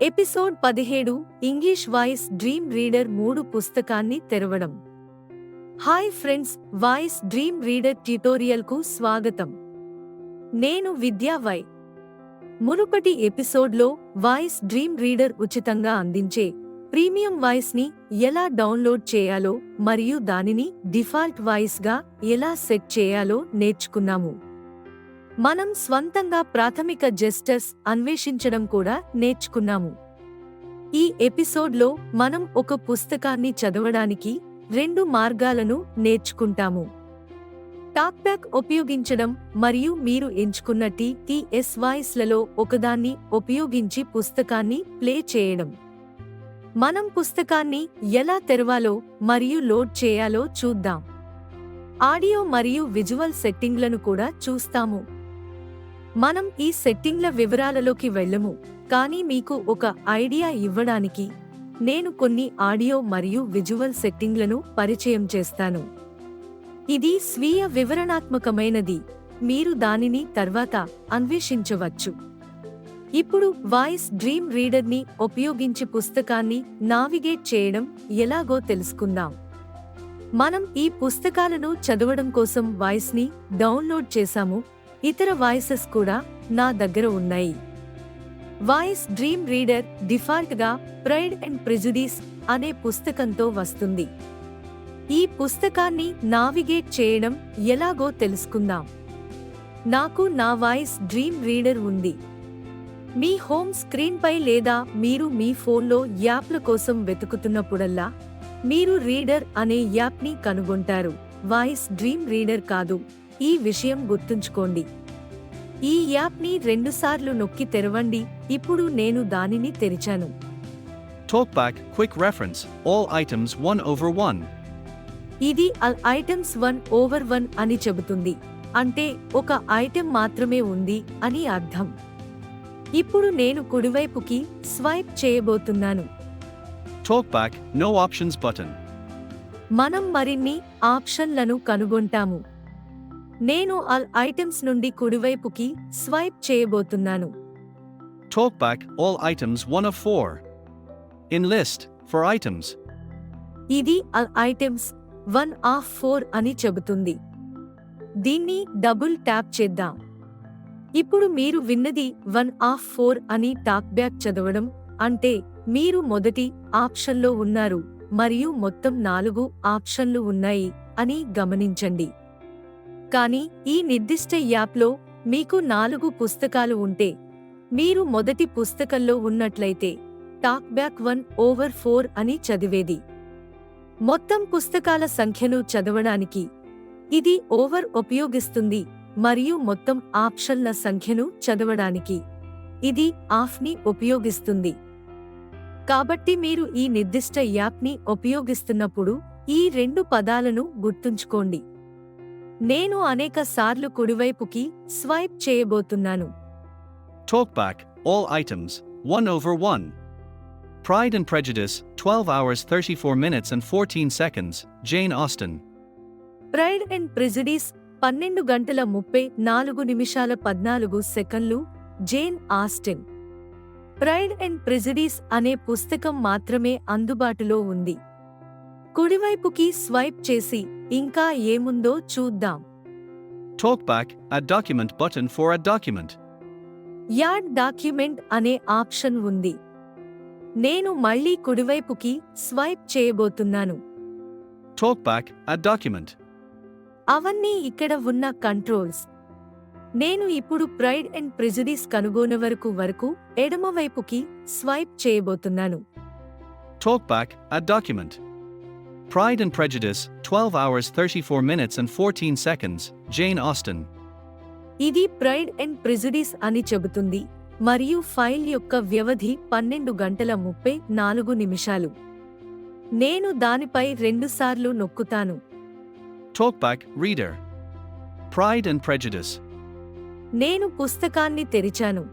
Episode 17 English Voice Dream Reader 3 పుస్తకాన్ని తెరవడం. Hi friends, Voice Dream Reader ట్యుటోరియల్కు స్వాగతం. నేను విద్యా వై. మునుపటి ఎపిసోడ్లో వాయిస్ డ్రీమ్ రీడర్ ఉచితంగా అందించే ప్రీమియం వాయిస్ని ఎలా డౌన్లోడ్ చేయాలో మరియు దానిని డిఫాల్ట్ వాయిస్గా ఎలా సెట్ చేయాలో నేర్చుకున్నాము. మనం స్వంతంగా ప్రాథమిక జెస్చర్స్ అన్వేషించడం కూడా నేర్చుకున్నాము. ఈ ఎపిసోడ్లో మనం ఒక పుస్తకాన్ని చదవడానికి 2 మార్గాలను నేర్చుకుంటాము. టాక్బ్యాక్ ఉపయోగించడం మరియు మీరు ఎంచుకున్న టీటీఎస్ వాయిస్లలో ఒకదాన్ని ఉపయోగించి పుస్తకాన్ని ప్లే చేయడం. మనం పుస్తకాన్ని ఎలా తెరవాలో మరియు లోడ్ చేయాలో చూద్దాం. ఆడియో మరియు విజువల్ సెట్టింగ్లను కూడా చూస్తాము. మనం ఈ సెట్టింగ్ల వివరాలలోకి వెళ్ళము, కానీ మీకు ఒక ఐడియా ఇవ్వడానికి నేను కొన్ని ఆడియో మరియు విజువల్ సెట్టింగ్లను పరిచయం చేస్తాను. ఇది స్వీయ వివరణాత్మకమైనది, మీరు దానిని తర్వాత అన్వేషించవచ్చు. ఇప్పుడు వాయిస్ డ్రీమ్ రీడర్ని ఉపయోగించి పుస్తకాన్ని నావిగేట్ చేయడం ఎలాగో తెలుసుకుందాం. మనం ఈ పుస్తకాలను చదవడం కోసం వాయిస్ని డౌన్లోడ్ చేశాము. ఇతర వాయిసెస్ కూడా నా దగ్గర ఉన్నాయి. వాయిస్ డ్రీమ్ రీడర్ డిఫాల్ట్గా ప్రైడ్ అండ్ ప్రెజుడిస్ అనే పుస్తకంతో వస్తుంది. ఈ పుస్తకాన్ని నావిగేట్ చేయడం ఎలాగో తెలుసుకుందాం. నాకు నా వాయిస్ డ్రీమ్ రీడర్ ఉంది. మీ హోమ్ స్క్రీన్పై లేదా మీరు మీ ఫోన్లో యాప్ల కోసం వెతుకుతున్నప్పుడల్లా మీరు రీడర్ అనే యాప్ని కనుగొంటారు, వాయిస్ డ్రీమ్ రీడర్ కాదు. ఈ విషయం గుర్తుంచుకోండి. ఈ యాప్ని 2 సార్లు నొక్కి తెరవండి. ఇప్పుడు నేను దానిని తెరిచాను. Talkback Quick Reference All Items 1/1. ఇది ఆల్ ఐటమ్స్ 1/1 అని చెబుతుంది, అంటే ఒక ఐటెం మాత్రమే ఉంది అని అర్థం. ఇప్పుడు నేను కుడివైపుకి స్వైప్ చేయబోతున్నాను. Talkback No Options button. మనం మరిన్ని ఆప్షన్లను కనుగొంటాము. నేను ఆల్ ఐటమ్స్ నుండి కుడివైపుకి స్వైప్ చేయబోతున్నాను. Talkback All Items 1/4. In List for Items. ఇది ఆల్ ఐటమ్స్ 1/4 అని చెబుతుంది. దీన్ని డబుల్ ట్యాప్ చేద్దాం. ఇప్పుడు మీరు విన్నది 1/4 అని టాక్బ్యాక్ చదవడం, అంటే మీరు మొదటి ఆప్షన్లో ఉన్నారు మరియు మొత్తం 4 ఆప్షన్లు ఉన్నాయి అని గమనించండి. కానీ ఈ నిర్దిష్ట యాప్లో మీకు 4 పుస్తకాలు ఉంటే, మీరు మొదటి పుస్తకంలో ఉన్నట్లయితే టాక్బ్యాక్ 1/4 అని చదివేది. మొత్తం పుస్తకాల సంఖ్యను చదవడానికి ఇది ఓవర్ ఉపయోగిస్తుంది మరియు మొత్తం ఆప్షన్ల సంఖ్యను చదవడానికి ఇది ఆఫ్ని ఉపయోగిస్తుంది. కాబట్టి మీరు ఈ నిర్దిష్ట యాప్ని ఉపయోగిస్తున్నప్పుడు ఈ 2 పదాలను గుర్తుంచుకోండి. నేను అనేక సార్లు కుడివైపుకి స్వైప్ చేయబోతున్నాను. Talkback All Items 1/1. Pride and Prejudice 12 hours 34 minutes and 14 seconds. Jane Austen. Pride and Prejudice 12 గంటల 34 నిమిషాల 14 సెకన్లు. Jane Austen. Pride and Prejudice అనే పుస్తకం మాత్రమే అందుబాటులో ఉంది. కుడివైపుకి స్వైప్ చేసి ఇంకా ఏముందో చూద్దాం. Talkback Add Document button for Add Document. Add document అనే ఆప్షన్ ఉంది. నేను మళ్ళీ కుడివైపుకి స్వైప్ చేయబోతున్నాను. Talkback Add Document. అవన్నీ ఇక్కడ ఉన్న కంట్రోల్స్. నేను ఇప్పుడు ప్రైడ్ అండ్ ప్రెజుడిస్ కనుగొనవరకు ఎడమవైపుకి స్వైప్ చేయబోతున్నాను. Talkback Add Document. Pride and Prejudice 12 hours 34 minutes and 14 seconds. Jane Austen. ఇది ప్రైడ్ అండ్ ప్రెజుడిస్ అని చెబుతుంది మరియు ఫైల్ యొక్క వ్యవధి 12 గంటల 34 నిమిషాలు. నేను దానిపై 2 సార్లు నొక్కుతాను. Talkback Reader. Pride and Prejudice. నేను పుస్తకాన్ని తెరిచాను.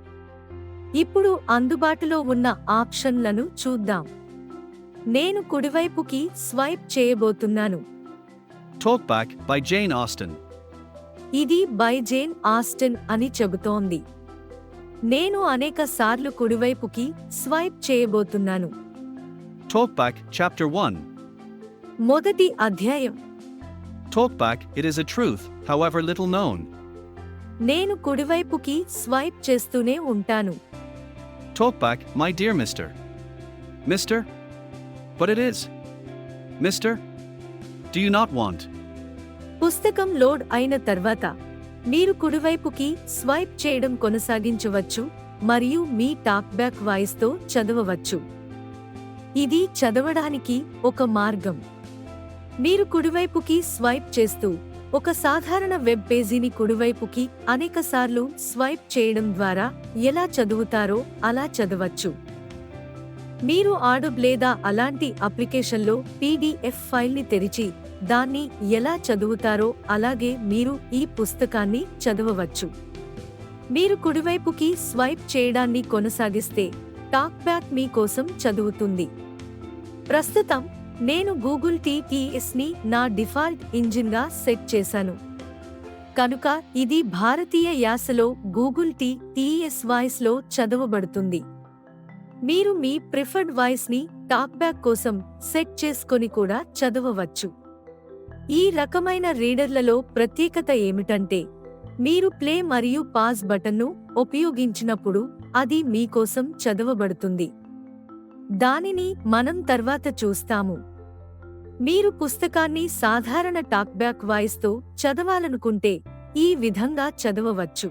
ఇప్పుడు అందుబాటులో ఉన్న ఆప్షన్లను చూద్దాం. నేను కుడివైపుకి స్వైప్ చేయబోతున్నాను. Talkback by Jane Austen. ఇది బై జేన్ ఆస్టెన్ అని చెబుతోంది. నేను అనేక సార్లు కుడివైపుకి స్వైప్ చేయబోతున్నాను. Talkback, Chapter 1. మొదటి అధ్యాయం. Talkback, it is a truth, however little known. నేను కుడివైపుకి స్వైప్ చేస్తూనే ఉంటాను. Talkback, my dear Mr. Mister? But it is. Mister? Do you not want? పుస్తకం లోడ్ అయిన తర్వాత మీరు కుడివైపుకి స్వైప్ చేయడం కొనసాగించవచ్చు మరియు మీ టాక్బ్యాక్ వాయిస్తో చదవవచ్చు. ఇది చదవడానికి ఒక మార్గం. మీరు కుడివైపుకి స్వైప్ చేస్తూ ఒక సాధారణ వెబ్ పేజీని కుడివైపుకి అనేకసార్లు స్వైప్ చేయడం ద్వారా ఎలా చదువుతారో అలా చదవచ్చు. మీరు ఆడబ్ లేదా అలాంటి అప్లికేషన్లో పీడీఎఫ్ ఫైల్ని తెరిచి దాన్ని ఎలా చదువుతారో అలాగే మీరు ఈ పుస్తకాన్ని చదవవచ్చు. మీరు కుడివైపుకి స్వైప్ చేయడాన్ని కొనసాగిస్తే టాక్బ్యాక్ మీ కోసం చదువుతుంది. ప్రస్తుతం నేను గూగుల్ టీటీఎస్ని నా డిఫాల్ట్ ఇంజిన్గా సెట్ చేశాను. కనుక ఇది భారతీయ యాసలో గూగుల్ టీటీఎస్ వాయిస్లో చదవబడుతుంది. మీరు మీ ప్రిఫర్డ్ వాయిస్ని టాక్బ్యాక్ కోసం సెట్ చేసుకొని కూడా చదవవచ్చు. ఈ రకమైన రీడర్లలో ప్రత్యేకత ఏమిటంటే మీరు ప్లే మరియు పాజ్ బటన్ను ఉపయోగించినప్పుడు అది మీకోసం చదవబడుతుంది. దానిని మనం తర్వాత చూస్తాము. మీరు పుస్తకాన్ని సాధారణ టాక్బ్యాక్ వాయిస్తో చదవాలనుకుంటే ఈ విధంగా చదవవచ్చు.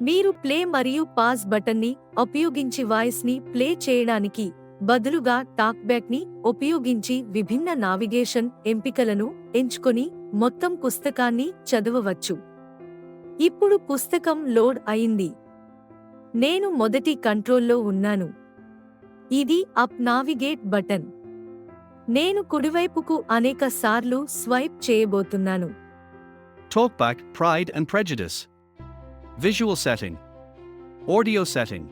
మీరు ప్లే మరియు పాజ్ బటన్ని ఉపయోగించి వాయిస్ని ప్లే చేయడానికి బదులుగా టాక్బ్యాక్ని ఉపయోగించి విభిన్న నావిగేషన్ ఎంపికలను ఎంచుకొని మొత్తం పుస్తకాన్ని చదవవచ్చు. ఇప్పుడు పుస్తకం లోడ్ అయింది. నేను మొదటి కంట్రోల్లో ఉన్నాను. ఇది అప్ నావిగేట్ బటన్. నేను కుడివైపుకు అనేక సార్లు స్వైప్ చేయబోతున్నాను. Talkback, Pride and Prejudice. Visual setting. Audio setting.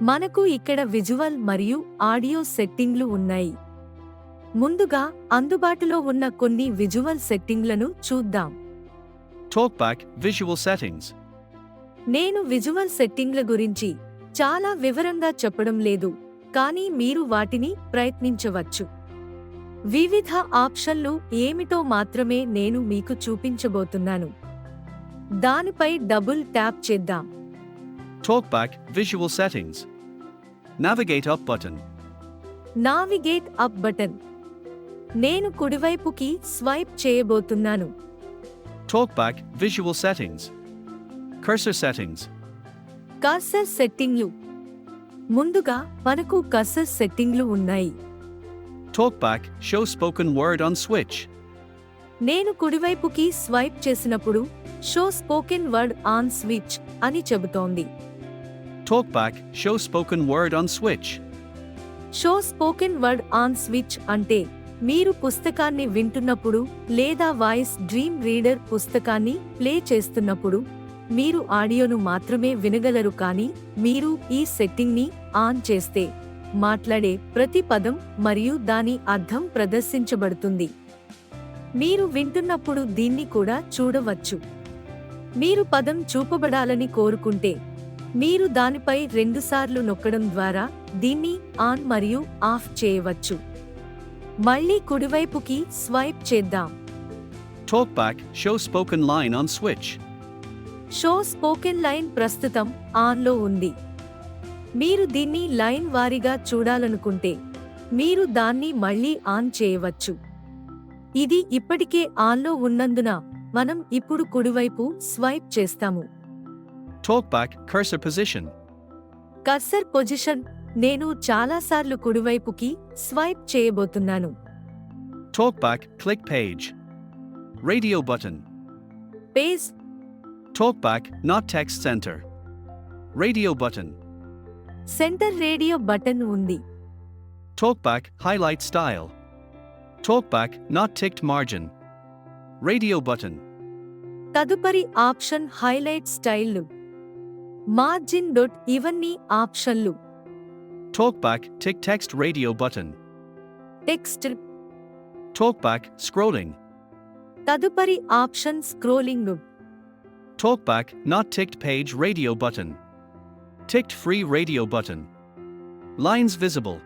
మనకు ఇక్కడ విజువల్ మరియు ఆడియో సెట్టింగ్లు ఉన్నాయి. ముందుగా అందుబాటులో ఉన్న కొన్ని విజువల్ సెట్టింగ్లను చూద్దాం. Talkback, Visual settings. నేను విజువల్ సెట్టింగ్ల గురించి చాలా వివరంగా చెప్పడం లేదు, కానీ మీరు వాటిని ప్రయత్నించవచ్చు. వివిధ ఆప్షన్లు ఏమిటో మాత్రమే నేను మీకు చూపించబోతున్నాను. దానిపై డబుల్ ట్యాప్ చేద్దాం. Talkback, Visual settings. Navigate up button. Navigate up button. నేను కుడివైపుకి స్వైప్ చేయబోతున్నాను. Talkback, Visual settings. Cursor settings. Cursor సెట్టింగ్లు. ముందుగా మనకు కర్సర్ సెట్టింగ్లు ఉన్నాయి. Talkback, show spoken word on switch. నేను కుడివైపుకి స్వైప్ చేసినప్పుడు show spoken word on switch అని చెబుతోంది. Talkback, show spoken word on switch. Show spoken word on switch అంటే మీరు పుస్తకాన్ని వింటున్నప్పుడు లేదా వాయిస్ డ్రీమ్ రీడర్ పుస్తకాన్ని ప్లే చేస్తున్నప్పుడు మీరు ఆడియోను మాత్రమే వినగలరు, కానీ మీరు ఈ సెట్టింగ్ని ఆన్ చేస్తే మాట్లాడే ప్రతి పదం మరియు దాని అర్థం ప్రదర్శించబడుతుంది. మీరు వింటున్నప్పుడు దీన్ని కూడా చూడవచ్చు. మీరు పదం చూపబడాలని కోరుకుంటే మీరు దానిపై రెండుసార్లు నొక్కడం ద్వారా దీన్ని ఆన్ మరియు ఆఫ్ చేయవచ్చు. మళ్ళీ కుడివైపుకి స్వైప్ చేద్దాం. Talkback, show spoken line on switch. Show spoken line ప్రస్తుతం ఆన్లో ఉంది. మీరు దీన్ని లైన్ వారీగా చూడాలనుకుంటే మీరు దాన్ని మళ్ళీ ఆన్ చేయవచ్చు. ఇది ఇప్పటికే ఆన్లో ఉన్నందున మనం ఇప్పుడు కుడివైపు స్వైప్ చేస్తాము. Talkback, cursor position. Cursor position. నేను చాలాసార్లు కుడివైపుకి స్వైప్ చేయబోతున్నాను. Talkback, click page. Radio button. Page. Talkback, not text center. Radio button. Centre radio button ఉంది. Talkback, highlight style. Talkback, not ticked margin. Radio button. తదుపరి option highlight స్టైల్లు. Margin dot ఇవన్నీ ఆప్షన్లు. Talkback, tick text radio button. Text. Talkback, scrolling. తదుపరి option scrolling. Talkback, not ticked page radio button. Ticked free radio button. Lines visible.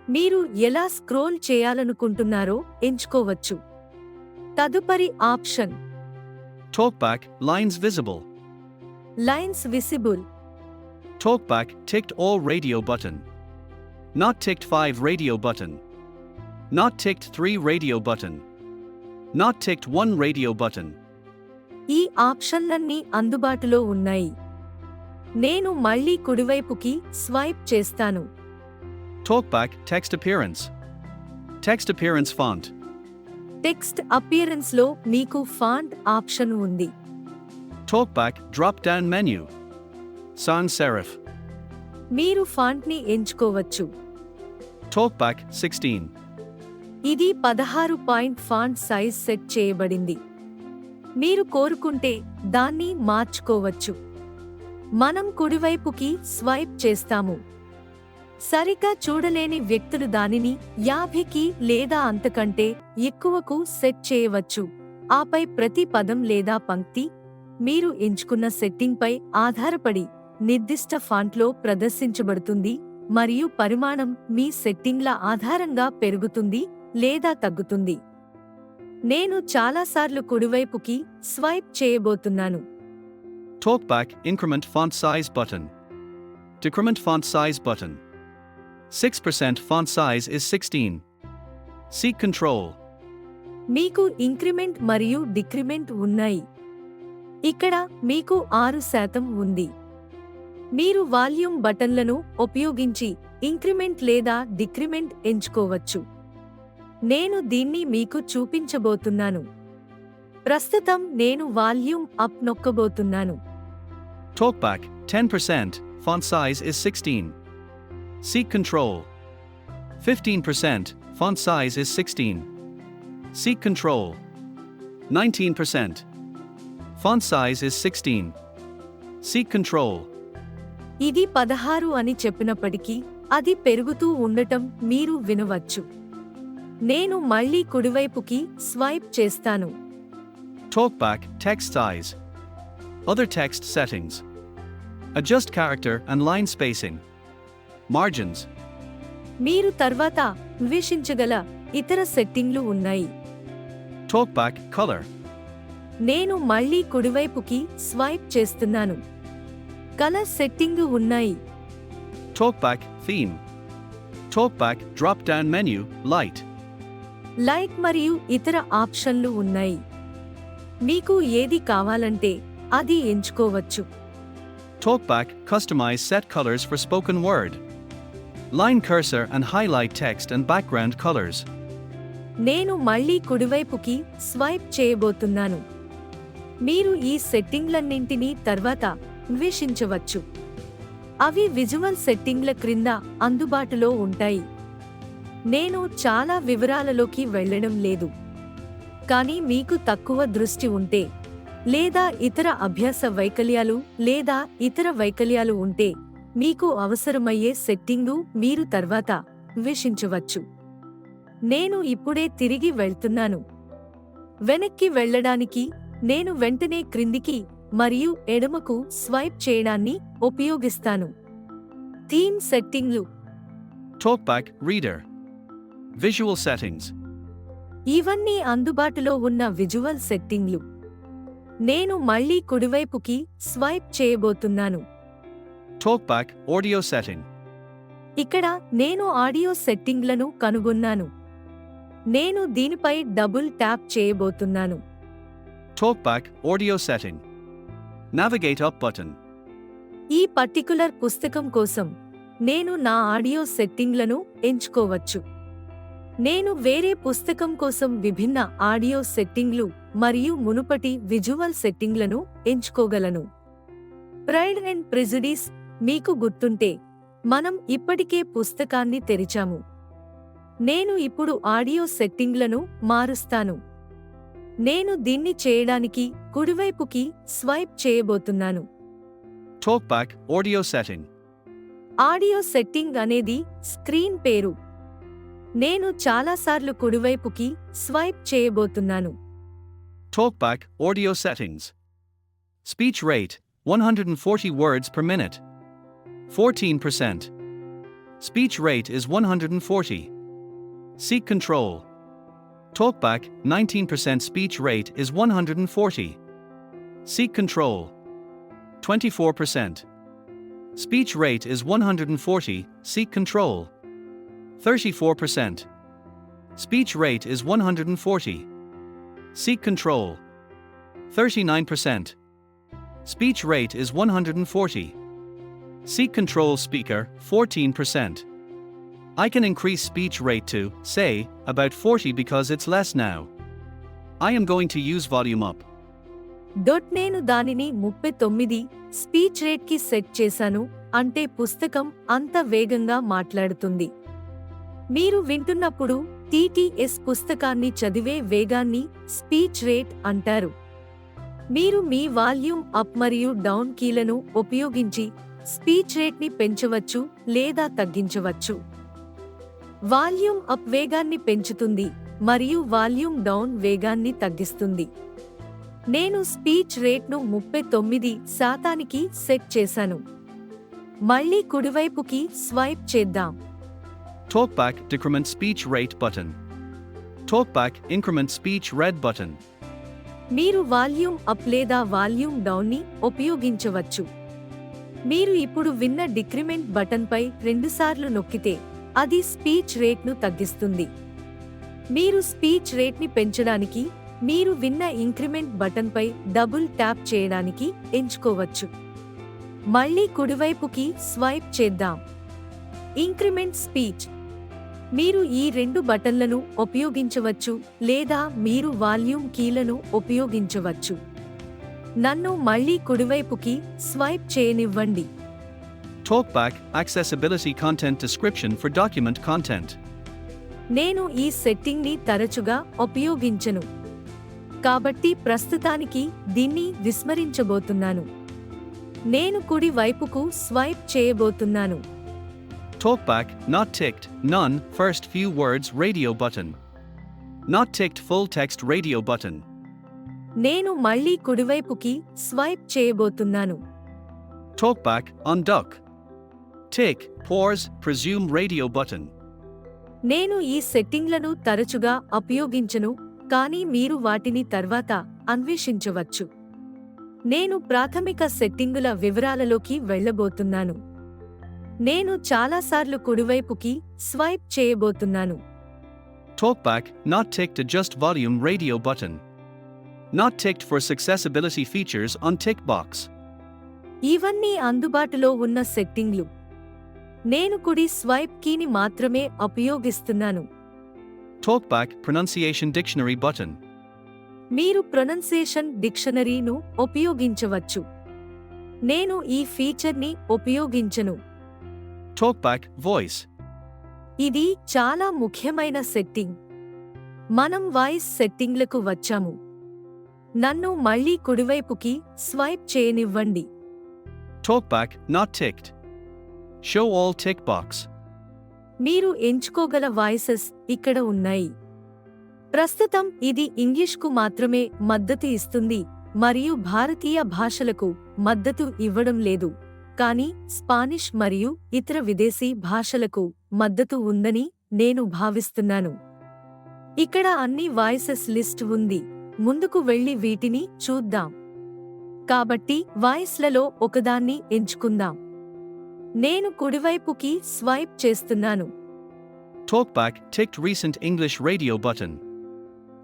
మీరు ఎలా scroll చేయాలనుకుంటున్నారో ఎంచుకోవచ్చు. తదుపరి option Talkback, lines visible. Lines visible. Talkback, ticked all radio button. Not ticked 5 radio button. Not ticked 3 radio button. Not ticked 1 radio button. ఈ ఆప్షన్లన్నీ అందుబాటులో ఉన్నాయి. నేను మళ్ళీ కుడివైపుకి స్వైప్ చేస్తాను. Talkback, text appearance. Text appearance font. Text appearance లో మీకు font option ఉంది. Talkback, drop down menu. Sans serif. మీరు ఫాంట్ని ఎంచుకోవచ్చు. Talkback, 16. ఇది 16 పాయింట్ ఫాంట్ సైజ్ సెట్ చేయబడింది. మీరు కోరుకుంటే దాన్ని మార్చుకోవచ్చు. మనం కుడివైపుకి స్వైప్ చేస్తాము. సరిగ్గా చూడలేని వ్యక్తులు దానిని 50కి లేదా అంతకంటే ఎక్కువకు సెట్ చేయవచ్చు. ఆపై ప్రతి పదం లేదా పంక్తి మీరు ఎంచుకున్న సెట్టింగ్పై ఆధారపడి నిర్దిష్ట ఫాంట్లో ప్రదర్శించబడుతుంది మరియు పరిమాణం మీ సెట్టింగ్ల ఆధారంగా పెరుగుతుంది లేదా తగ్గుతుంది. నేను చాలాసార్లు కుడివైపుకి స్వైప్ చేయబోతున్నాను. Talkback, increment font size button. Decrement font size button. 6% font size is 16. Seek control. మీకు ఇంక్రిమెంట్ మరియు డిక్రిమెంట్ ఉన్నాయి. ఇక్కడ మీకు 6% ఉంది. మీరు వాల్యూమ్ బటన్లను ఉపయోగించి ఇంక్రిమెంట్ లేదా డిక్రిమెంట్ ఎంచుకోవచ్చు. నేను దీన్ని మీకు చూపించబోతున్నాను. ప్రస్తుతం నేను volume up నొక్కబోతున్నాను. Talkback, 10%, font size is 16. Seek control. 15%, font size is 16. Seek control. 19%. Font size is 16. Seek control. ఇది 16 అని చెప్పినప్పటికీ అది పెరుగుతూ ఉండటం మీరు వినవచ్చు. నేను మళ్ళీ కుడివైపుకి స్వైప్ చేస్తాను. Talkback, text size. Other text settings. Adjust character and line spacing. Margins. మీరు తర్వాత వీక్షించగల ఇతర సెట్టింగ్లు ఉన్నాయి. Talkback, color. నేను మళ్ళీ కుడివైపుకి స్వైప్ చేస్తున్నాను. కలర్ సెట్టింగు ఉన్నాయి. Talkback, theme. Talkback, drop down menu, light. Light మరియు ఇతర ఆప్షన్లు ఉన్నాయి. మీకు ఏది కావాలంటే అది ఎంచుకోవచ్చు. Talkback, customize set colors for spoken word. Line cursor and highlight text and background colors. నేను మళ్ళీ కుడివైపుకి స్వైప్ చేయబోతున్నాను. మీరు ఈ సెట్టింగ్లన్నింటినీ తర్వాత వీక్షించవచ్చు. అవి విజువల్ సెట్టింగ్ల క్రింద అందుబాటులో ఉంటాయి. నేను చాలా వివరాలలోకి వెళ్ళడం లేదు. కానీ మీకు తక్కువ దృష్టి ఉంటే లేదా ఇతర అభ్యాస వైకల్యాలు లేదా ఇతర వైకల్యాలు ఉంటే మీకు అవసరమయ్యే సెట్టింగు మీరు తర్వాత వీక్షించవచ్చు. నేను ఇప్పుడే తిరిగి వెళ్తున్నాను. వెనక్కి వెళ్ళడానికి నేను వెంటనే క్రిందికి మరియు ఎడమకు స్వైప్ చేయడాన్ని ఉపయోగిస్తాను. Theme సెట్టింగ్లు. Talkback, reader. Visual settings. ఇవన్నీ అందుబాటులో ఉన్న విజువల్ సెట్టింగ్లు. నేను మళ్ళీ కుడివైపుకి స్వైప్ చేయబోతున్నాను. Talkback, audio setting. ఇక్కడ నేను ఆడియో సెట్టింగ్లను కనుగొన్నాను. నేను దీనిపై డబుల్ ట్యాప్ చేయబోతున్నాను. Talkback, audio setting. Navigate up button. ఈ పర్టికులర్ పుస్తకం కోసం నేను నా ఆడియో సెట్టింగ్లను ఎంచుకోవచ్చు. నేను వేరే పుస్తకం కోసం విభిన్న ఆడియో సెట్టింగ్లు మరియు మునుపటి విజువల్ సెట్టింగ్లను ఎంచుకోగలను. ప్రైడ్ అండ్ ప్రెజుడిస్ మీకు గుర్తుంటే మనం ఇప్పటికే పుస్తకాన్ని తెరిచాము. నేను ఇప్పుడు ఆడియో సెట్టింగ్లను మారుస్తాను. నేను దీన్ని చేయడానికి కుడివైపుకి స్వైప్ చేయబోతున్నాను. Talkback, audio setting. Audio setting అనేది స్క్రీన్ పేరు. నేను చాలాసార్లు కుడివైపుకి స్వైప్ చేయబోతున్నాను. Talkback, audio settings. Speech rate, 140 words per minute. 14%. Speech rate is 140. Seek control. Talkback, 19% speech rate is 140. Seek control. 24%. Speech rate is 140, seek control. 34%. Speech rate is 140. Seek control. 39%. Speech rate is 140. Seek control speaker, 14%. I can increase speech rate to, say, about 40 because it's less now. I am going to use volume up. నేను దానిని 39 speech రేట్కి set చేశాను, అంటే పుస్తకం అంత వేగంగా మాట్లాడుతుంది. మీరు వింటున్నప్పుడు TTS పుస్తకాన్ని చదివే వేగాన్ని స్పీచ్ రేట్ అంటారు. మీరు మీ వాల్యూమ్ అప్ మరియు డౌన్ కీలను ఉపయోగించి స్పీచ్ రేట్ని పెంచవచ్చు లేదా తగ్గించవచ్చు. వాల్యూమ్ అప్ వేగాన్ని పెంచుతుంది మరియు వాల్యూమ్ డౌన్ వేగాన్ని తగ్గిస్తుంది. నేను స్పీచ్ రేట్ను 39% సెట్ చేశాను. మళ్ళీ కుడివైపుకి స్వైప్ చేద్దాం. Talkback decrement speech rate button. Talkback increment speech red button. మీరు వాల్యూమ్ అప్ లేదా వాల్యూమ్ డౌన్ని ఉపయోగించవచ్చు. మీరు ఇప్పుడు విన్న డిక్రిమెంట్ బటన్పై 2 సార్లు నొక్కితే అది స్పీచ్ రేట్ను తగ్గిస్తుంది. మీరు స్పీచ్ రేట్ని పెంచడానికి మీరు విన్న ఇంక్రిమెంట్ బటన్పై డబుల్ ట్యాప్ చేయడానికి ఎంచుకోవచ్చు. మళ్ళీ కుడివైపుకి స్వైప్ చేద్దాం. Increment speech. మీరు ఈ 2 బటన్లను ఉపయోగించవచ్చు లేదా మీరు వాల్యూమ్ కీలను ఉపయోగించవచ్చు. నన్ను మళ్ళీ కుడివైపుకి స్వైప్ చేయనివ్వండి. Talkback accessibility content description for document content. నేను ఈ సెట్టింగ్ని తరచుగా ఉపయోగించను, కాబట్టి ప్రస్తుతానికి దీన్ని విస్మరించబోతున్నాను. నేను కుడి వైపుకు స్వైప్ చేయబోతున్నాను. Talkback not ticked none first few words radio button. Not ticked full text radio button. నేను మళ్ళీ కుడివైపుకి స్వైప్ చేయబోతున్నాను. Talkback unduck. Tick pause presume radio button. నేను ఈ సెట్టింగ్లను తరచుగా ఉపయోగించను, కానీ మీరు వాటిని తర్వాత అన్వేషించవచ్చు. నేను ప్రాథమిక సెట్టింగుల వివరాలలోకి వెళ్ళబోతున్నాను. నేను చాలాసార్లు కుడివైపుకి స్వైప్ చేయబోతున్నాను. Talkback not ticked adjust volume radio button. Not ticked for accessibility features on tick box. ఇవన్నీ అందుబాటులో ఉన్న సెట్టింగ్లు. నేను కుడి స్వైప్ కీని మాత్రమే ఉపయోగిస్తున్నాను. Talkback pronunciation dictionary button. మీరు ప్రొనౌన్సియేషన్ డిక్షనరీను ఉపయోగించవచ్చు. నేను ఈ ఫీచర్ని ఉపయోగించను. Talkback voice. ఇది చాలా ముఖ్యమైన సెట్టింగ్. మనం వాయిస్ సెట్టింగ్లకు వచ్చాము. నన్ను మళ్ళీ కుడివైపుకి స్వైప్ చేయనివ్వండి. Talkback not ticked. Show all tick box. మీరు ఎంచుకోగల వాయిసెస్ ఇక్కడ ఉన్నాయి. ప్రస్తుతం ఇది ఇంగ్లీష్కు మాత్రమే మద్దతు ఇస్తుంది మరియు భారతీయ భాషలకు మద్దతు ఇవ్వడం లేదు, కానీ స్పానిష్ మరియు ఇతర విదేశీ భాషలకు మద్దతు ఉందని నేను భావిస్తున్నాను. ఇక్కడ అన్ని వాయిసెస్ లిస్ట్ ఉంది. ముందుకు వెళ్ళి వీటిని చూద్దాం. కాబట్టి వాయిస్లలో ఒకదాన్ని ఎంచుకుందాం. నేను కుడివైపుకి స్వైప్ చేస్తున్నాను. Talkback ticked recent English radio button.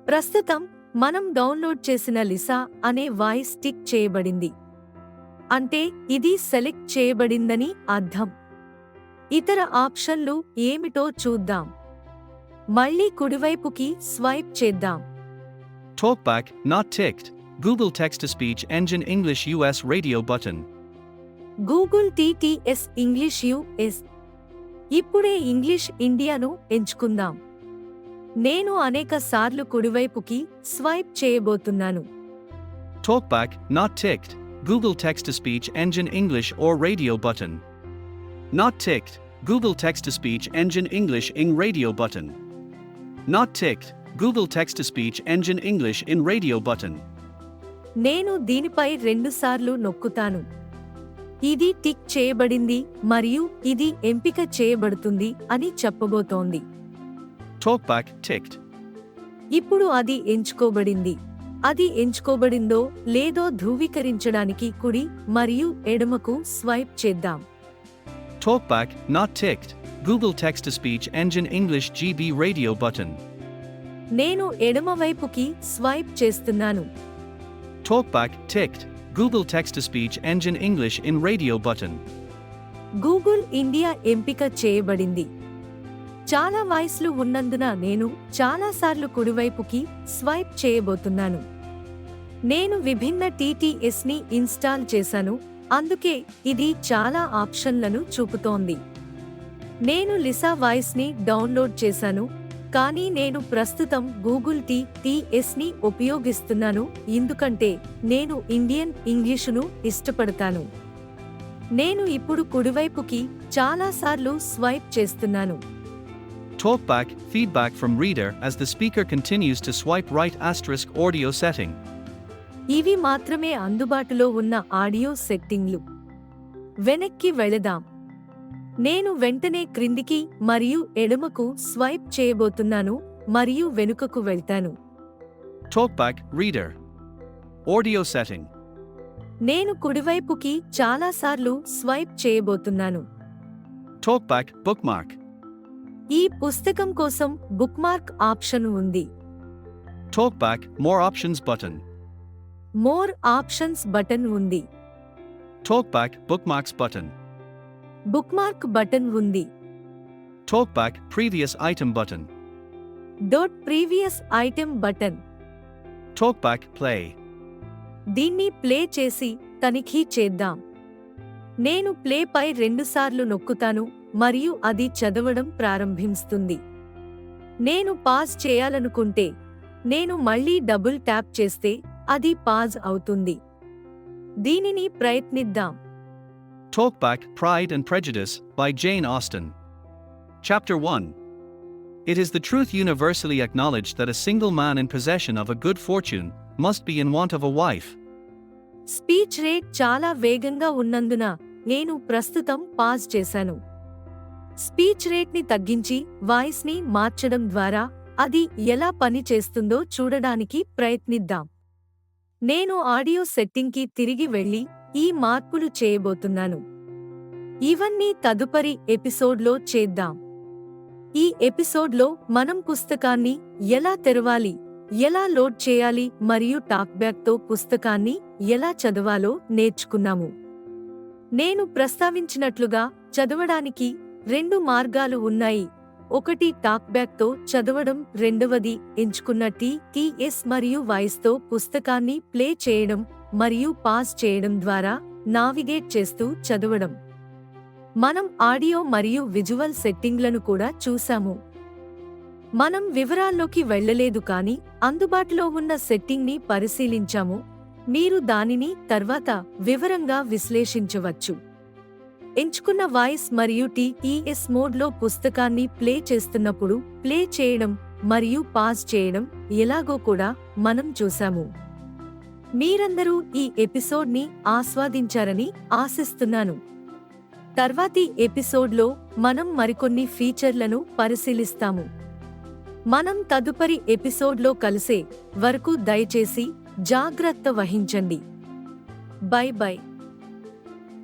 ప్రస్తుతం మనం డౌన్లోడ్ చేసిన లిసా అనే వాయిస్ టిక్ చేయబడింది, అంటే ఇది సెలెక్ట్ చేయబడిందని అర్థం. ఇతర ఆప్షన్లు ఏమిటో చూద్దాం. మళ్ళీ కుడివైపుకి స్వైప్ చేద్దాం. Talkback not ticked. Google text-to-speech engine English US radio button. Google TTS English US. ఇప్పుడే ఇంగ్లీష్ ఇండియాను ఎంచుకుందాం. నేను అనేక సార్లు కుడివైపుకి స్వైప్ చేయబోతున్నాను. Talkback not ticked. Google text-to-speech engine English or radio button. Not ticked. Google text-to-speech engine English in radio button. Not ticked. Google text-to-speech engine English in radio button. నేను దీనిపై 2 సార్లు నొక్కుతాను. ఇది టిక్ చేయబడింది మరియు ఇది ఎంపిక చేయబడుతుంది అని చెప్పబోతోంది. TalkBack ticked. ఇప్పుడు అది ఎంచుకోబడింది. అది ఎంచుకోబడిందో లేదో ధృవీకరించడానికి కుడి మరియు ఎడమకు స్వైప్ చేద్దాం. TalkBack not ticked. Google Text-to-Speech Engine English GB radio button. నేను ఎడమవైపుకి స్వైప్ చేస్తున్నాను. TalkBack ticked. Google Text-to-Speech Engine English in radio button. Google India ఎంపిక చేయబడింది. చాలా వాయిస్లు ఉన్నందున నేను చాలాసార్లు కుడివైపుకి స్వైప్ చేయబోతున్నాను. నేను విభిన్న TTSని ఇన్స్టాల్ చేశాను, అందుకే ఇది చాలా ఆప్షన్లను చూపుతోంది. నేను లిసా వాయిస్ని డౌన్లోడ్ చేశాను, కానీ నేను ప్రస్తుతం గూగుల్ TTSని ఉపయోగిస్తున్నాను ఎందుకంటే నేను ఇండియన్ ఇంగ్లీషును ఇష్టపడతాను. నేను ఇప్పుడు కుడివైపుకి చాలాసార్లు స్వైప్ చేస్తున్నాను. TalkBack feedback from reader as the speaker continues to swipe right * audio setting. ఇవి మాత్రమే అందుబాటులో ఉన్న ఆడియో సెట్టింగ్లు. వెనక్కి వెళదాం. నేను వెంటనే క్రిందికి మరియు ఎడమకు స్వైప్ చేయబోతున్నాను మరియు వెనుకకు వెళ్తాను. TalkBack reader. Audio setting. నేను కుడివైపుకి చాలాసార్లు స్వైప్ చేయబోతున్నాను. TalkBack bookmark. ఈ పుస్తకం కోసం బుక్మార్క్ ఆప్షన్ ఉంది. TalkBack more options button. More options button ఉంది. TalkBack bookmarks button. Bookmark button ఉంది. TalkBack previous item button. Previous item button. TalkBack play. దీన్ని ప్లే చేసి తనిఖీ చేద్దాం. నేను ప్లే పై రెండుసార్లు నొక్కుతాను మరియు అది చదవడం ప్రారంభిస్తుంది. నేను పాజ్ చేయాలనుకుంటే నేను మళ్ళీ డబుల్ ట్యాప్ చేస్తే అది పాజ్ అవుతుంది. దీనిని ప్రయత్నిద్దాం. TalkBack Pride and Prejudice by Jane Austen. Chapter 1. It is the truth universally acknowledged that a single man in possession of a good fortune must be in want of a wife. Speech rate చాలా వేగంగా ఉన్నందున నేను ప్రస్తుతం pause చేశాను. Speech రేట్ని తగ్గించి వాయిస్ని మార్చడం ద్వారా అది ఎలా పని చేస్తుందో చూడడానికి ప్రయత్నిద్దాం. నేను ఆడియో సెట్టింగ్కి తిరిగి వెళ్లి ఈ మార్పులు చేయబోతున్నాను. ఇవన్నీ తదుపరి ఎపిసోడ్లో చేద్దాం. ఈ ఎపిసోడ్లో మనం పుస్తకాన్ని ఎలా తెరవాలి, ఎలా లోడ్ చేయాలి మరియు టాక్బ్యాక్తో పుస్తకాన్ని ఎలా చదవాలో నేర్చుకున్నాము. నేను ప్రస్తావించినట్లుగా చదవడానికి 2 మార్గాలు ఉన్నాయి. ఒకటి టాక్బ్యాక్తో చదవడం, రెండవది ఎంచుకున్న TTS మరియు వాయిస్తో పుస్తకాన్ని ప్లే చేయడం మరియు పాజ్ చేయడం ద్వారా నావిగేట్ చేస్తూ చదవడం. మనం ఆడియో మరియు విజువల్ సెట్టింగ్లను కూడా చూశాము. మనం వివరాల్లోకి వెళ్ళలేదు కానీ అందుబాటులో ఉన్న సెట్టింగ్ని పరిశీలించాము. మీరు దానిని తర్వాత వివరంగా విశ్లేషించవచ్చు. ఎంచుకున్న వాయిస్ మరియు TTS మోడ్లో పుస్తకాన్ని ప్లే చేస్తున్నప్పుడు ప్లే చేయడం మరియు పాజ్ చేయడం ఎలాగో కూడా మనం చూశాము. మీరందరూ ఈ ఎపిసోడ్ని ఆస్వాదించారని ఆశిస్తున్నాను. తర్వాతి ఎపిసోడ్లో మనం మరికొన్ని ఫీచర్లను పరిశీలిస్తాము. మనం తదుపరి ఎపిసోడ్లో కలిసే వరకు దయచేసి జాగ్రత్త వహించండి. By by.